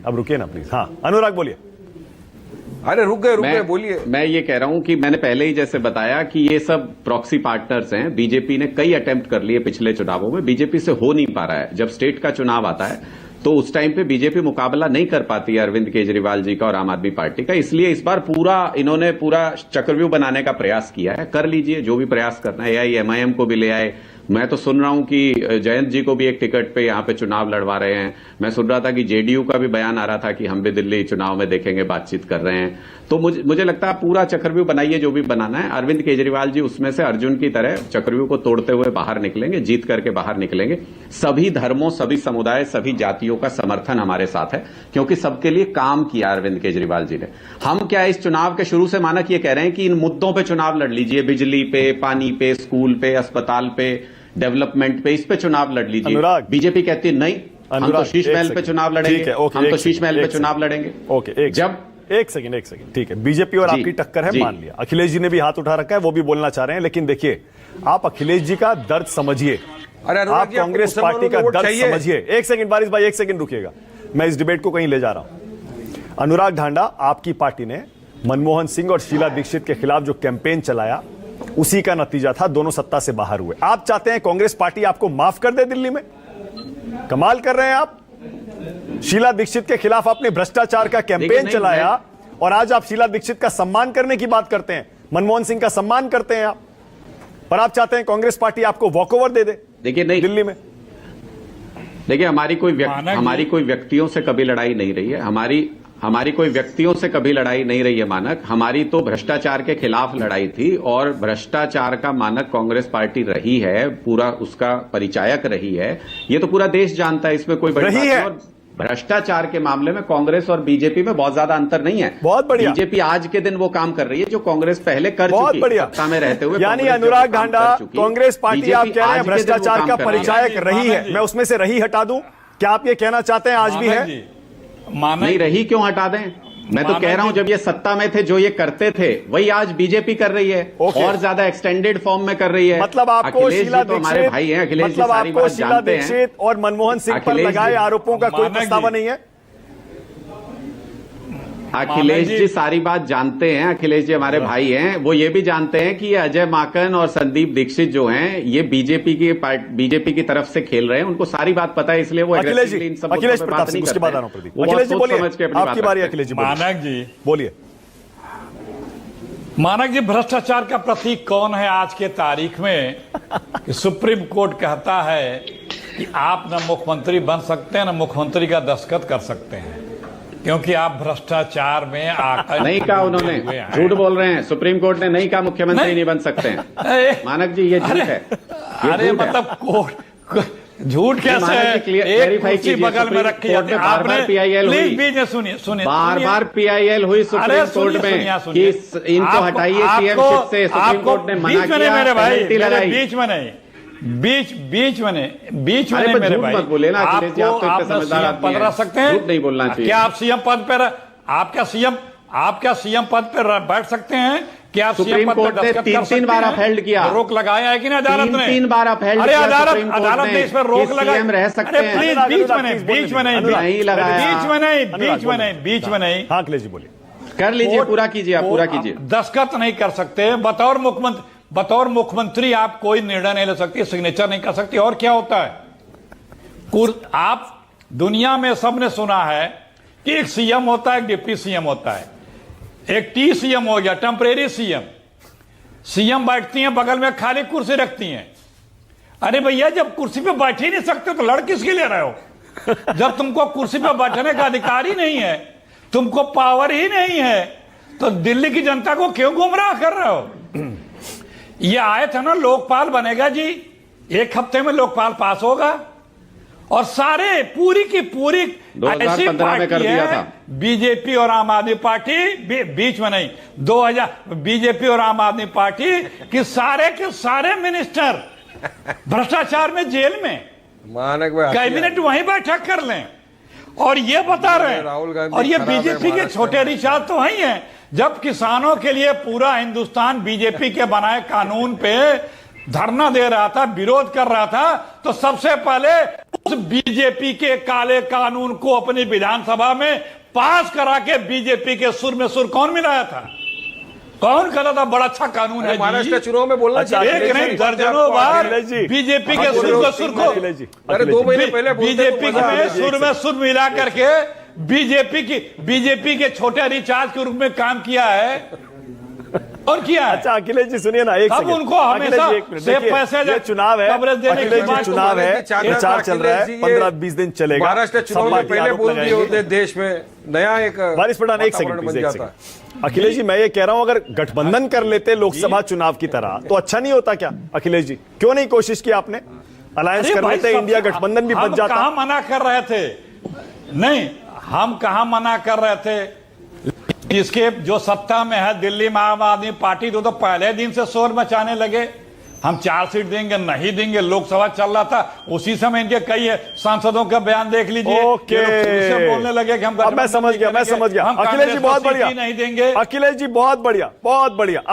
अब रुकिए ना प्लीज। हाँ अनुराग बोलिए। अरे रुक गए बोलिए। मैं ये कह रहा हूं कि मैंने पहले ही जैसे बताया कि ये सब प्रॉक्सी पार्टनर्स हैं। बीजेपी ने कई अटेम्प्ट कर लिए पिछले चुनावों में, बीजेपी से हो नहीं पा रहा है। जब स्टेट का चुनाव आता है तो उस टाइम पे बीजेपी मुकाबला नहीं कर पाती है अरविंद केजरीवाल जी का और आम आदमी पार्टी का। इसलिए इस बार इन्होंने पूरा चक्रव्यूह बनाने का प्रयास किया है। कर लीजिए जो भी प्रयास करना है। एआईएमआईएम को भी ले आए। मैं तो सुन रहा हूं कि जयंत जी को भी एक टिकट पे यहां पे चुनाव लड़वा रहे हैं। मैं सुन रहा था कि जेडीयू का भी बयान आ रहा था कि हम भी दिल्ली चुनाव में देखेंगे, बातचीत कर रहे हैं। तो मुझे लगता है पूरा चक्रव्यूह बनाइए जो भी बनाना है। अरविंद केजरीवाल जी उसमें से अर्जुन की तरह चक्रव्यूह को तोड़ते हुए बाहर निकलेंगे, जीत करके बाहर निकलेंगे। सभी धर्मों, सभी समुदाय, सभी जातियों का समर्थन हमारे साथ है, क्योंकि सबके लिए काम किया अरविंद केजरीवाल जी ने। हम क्या इस चुनाव के शुरू से मानक ये कह रहे हैं कि इन मुद्दों पे चुनाव लड़ लीजिए, बिजली पे, पानी पे, स्कूल पे, अस्पताल पे, डेवलपमेंट पे, इस पे चुनाव लड़ लीजिए। बीजेपी कहती है नहीं, हम तो शीश महल पे चुनाव लड़ेंगे, हम तो शीश महल पे चुनाव लड़ेंगे। ओके, जब एक सेकंड ठीक है, बीजेपी और आपकी टक्कर है, मान लिया। अखिलेश जी ने भी हाथ उठा रखा है, वो भी बोलना चाह रहे हैं, लेकिन देखिए आप अखिलेश जी का दर्द समझिए, आप कांग्रेस पार्टी का दर्द समझिए। एक सेकंड बारिश भाई, एक सेकंड रुकिएगा, मैं इस डिबेट को कहीं ले जा रहा हूं। अनुराग ढांडा, आपकी पार्टी ने मनमोहन सिंह और शीला दीक्षित के खिलाफ जो कैंपेन चलाया उसी का नतीजा था, दोनों सत्ता से बाहर हुए। आप चाहते हैं कांग्रेस पार्टी आपको माफ कर दे दिल्ली में? कमाल कर रहे हैं आप। शीला दीक्षित के खिलाफ आपने भ्रष्टाचार का कैंपेन चलाया और आज आप शीला दीक्षित का सम्मान करने की बात करते हैं, मनमोहन सिंह का सम्मान करते हैं आप, पर आप चाहते हैं कांग्रेस पार्टी आपको वॉकओवर दे दे। देखिए नहीं, दिल्ली में देखिए हमारी कोई व्यक्तियों से कभी लड़ाई नहीं रही है। हमारी कोई व्यक्तियों से कभी लड़ाई नहीं रही है मानक। हमारी तो भ्रष्टाचार के खिलाफ लड़ाई थी, और भ्रष्टाचार का मानक कांग्रेस पार्टी रही है, पूरा उसका परिचायक रही है। ये तो पूरा देश जानता है, इसमें कोई बड़ी बात नहीं है। और भ्रष्टाचार के मामले में कांग्रेस और बीजेपी में बहुत ज्यादा अंतर नहीं है। बहुत बढ़िया। बीजेपी आज के दिन वो काम कर रही है जो कांग्रेस पहले कर चुकी है सत्ता में रहते हुए। यानी अनुराग ढांडा, कांग्रेस पार्टी आप कह रहे हैं भ्रष्टाचार का परिचायक रही है, मैं उसमें से रही हटा दूं, क्या आप ये कहना चाहते हैं आज भी है? नहीं रही, क्यों हटा दें? मैं तो कह रहा हूं जब ये सत्ता में थे जो ये करते थे वही आज बीजेपी कर रही है, और ज्यादा एक्सटेंडेड फॉर्म में कर रही है। मतलब आपको शीला दीक्षित, हमारे भाई हैं अखिलेश जी, सारी बात शीला जानते हैं। दीक्षित और मनमोहन सिंह पर लगाए आरोपों का कोई पछतावा नहीं है? अखिलेश जी सारी बात जानते हैं, अखिलेश जी हमारे भाई हैं, वो ये भी जानते हैं कि ये अजय माकन और संदीप दीक्षित जो हैं ये बीजेपी की तरफ से खेल रहे हैं, उनको सारी बात पता है, इसलिए वो अखिलेश प्रताप सिंह, उसके बाद आ रहा हूं प्रदीप। अखिलेश जी बोलिए, आपकी बारी। अखिलेश जी मानक जी बोलिए। मानक जी, भ्रष्टाचार का प्रतीक कौन है आज के तारीख में? कि सुप्रीम कोर्ट कहता है कि आप न मुख्यमंत्री बन सकते हैं, न मुख्यमंत्री का दस्तखत कर सकते हैं, क्योंकि आप भ्रष्टाचार में आकर नहीं कहा उन्होंने, झूठ बोल रहे हैं। सुप्रीम कोर्ट ने नहीं कहा मुख्यमंत्री नहीं बन सकते हैं। मानक जी ये झूठ है। अरे मतलब कोर्ट झूठ कैसे है? एक कुर्सी बगल में रखी है आपने। प्लीज बीच में सुनिए बार PIL हुई सुप्रीम कोर्ट में कि इनको हटाइए सीएम से। सुप्रीम कोर्ट ने मना किया, मेरे भाई, बीच में नहीं, बीच में नहीं मेरे भाई। मत बोले ना अखिलेश जी, आप तो इतने समझदार आदमी हैं, रह सकते हैं, झूठ नहीं बोलना चाहिए। क्या आप सीएम पद पर, आप क्या सीएम पद पर बैठ सकते हैं? क्या आप सुप्रीम कोर्ट ने तीन बार अपहेल्ड किया, रोक लगाया है कि नहीं अदालत ने? तीन बार अपहेल्ड किया। अरे अदालत ने इस पर रोक लगाई, रह सकते हैं। प्लीज बीच में नहीं लगाया, बीच में नहीं। हाँ अखिलेश जी बोलिए। कर लीजिए, पूरा कीजिए, आप पूरा कीजिए। दस्तखत नहीं कर सकते बतौर मुख्यमंत्री, आप कोई निर्णय नहीं ले सकते, सिग्नेचर नहीं कर सकते। और क्या होता है, आप दुनिया में सबने सुना है कि एक सीएम होता है, एक डिप्टी सीएम होता है, एक TCM हो गया, टेम्परेरी सीएम बैठती हैं, बगल में खाली कुर्सी रखती हैं। अरे भैया, जब कुर्सी पे बैठ ही नहीं सकते तो लड़ किसके लिए रहे हो? जब तुमको कुर्सी पे बैठने का अधिकार ही नहीं है, तुमको पावर ही नहीं है, तो दिल्ली की जनता को क्यों गुमराह कर रहे हो? ये आए थे ना, लोकपाल बनेगा जी, एक हफ्ते में लोकपाल पास होगा, और सारे पूरी की पूरी ऐसी पार्टी है, बीजेपी और आम आदमी पार्टी बीच में नहीं, 2000 बीजेपी और आम आदमी पार्टी कि सारे के सारे मिनिस्टर भ्रष्टाचार में जेल में, कैबिनेट वहीं बैठक कर लें, और ये बता रहे हैं। और ये बीजेपी के छोटे रिचार्ज तो वही हैं। जब किसानों के लिए पूरा हिंदुस्तान बीजेपी के बनाए कानून पे धरना दे रहा था, विरोध कर रहा था, तो सबसे पहले उस बीजेपी के काले कानून को अपनी विधानसभा में पास करा के बीजेपी के सुर में सुर कौन मिलाया था? कौन कहता था बड़ा अच्छा कानून है? महाराष्ट्र चुनाव में बोलना अच्छा, चाहिए। एक नहीं दर्जनों बार अखिलेश जी, बीजेपी के सुर को सुर को अखिलेश जी, अरे 2 महीने पहले बीजेपी में सुर में सुर मिला करके बीजेपी के छोटे रिचार्ज के रूप में काम किया है और किया है। अच्छा अखिलेश जी सुनिए ना, एक अब सेकंड। उनको हमेशा अखिलेश जी, एक मिनट, से देखिए, पैसे ये चुनाव है, कवरेज देने अखिलेश के जी, बाद चुनाव है, प्रचार चल रहा है, 15-20 दिन चलेगा। महाराष्ट्र चुनाव में पहले बोल दिए होते, देश में नया एक वारिस पठान एक सेकंड बन प्लीज, एक जाता। सेकंड। अखिलेश जी मैं ये कह रहा हूं अगर गठबंधन कर लेते लोकसभा चुनाव की तरह तो अच्छा नहीं होता क्या? अखिलेश जी क्यों नहीं कोशिश की आपने? अलायंस अरे कर भाई, लेते, इंडिया गठबंधन भी बच जाता। हम कहां मना कर रहे थे? नहीं, हम कहां मना कर रहे थे? इसके जो सत्ता में है दिल्ली में आम आदमी पार्टी तो पहले दिन से शोर मचाने लगे, हम 4 सीट देंगे, नहीं देंगे। लोकसभा चल रहा था, उसी समय इनके कई सांसदों का बयान देख लीजिए। ओके, बोलने लगे कि हम अब मैं समझ गया। हम अखिलेश जी कांग्रेस को बहुत सीट ही बढ़िया, नहीं देंगे। अखिलेश जी बहुत बढ़िया, बहुत बढ़िया।